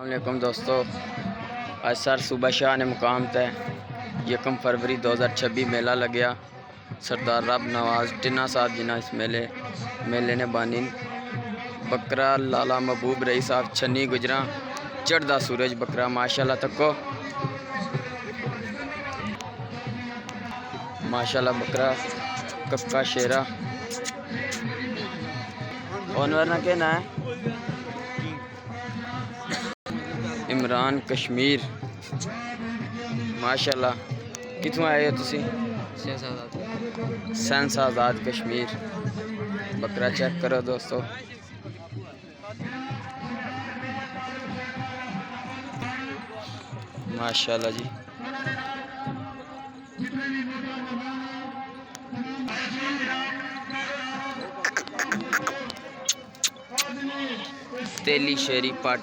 अस्सलामुअलैकुम दोस्तों, आज सर सुबह शाह ने मुकाम तय 1 फरवरी 2026 मेला लग्या। सरदार रब नवाज टिन्ना साहब जिना इस मेले ने बानी बकरा लाला महबूब रई साहब छन्नी गुजरा चढ़दा सूरज बकरा माशाल्लाह तको माशाल्लाह बकरा कक्का शेरा ओनवर ना के ना है इमरान कश्मीर माशाल्लाह। कितों आए हो तुसी? सेंस आज़ाद कश्मीर। बकरा चेक करो दोस्तों, माशाल्लाह जी। तेली शेरी पट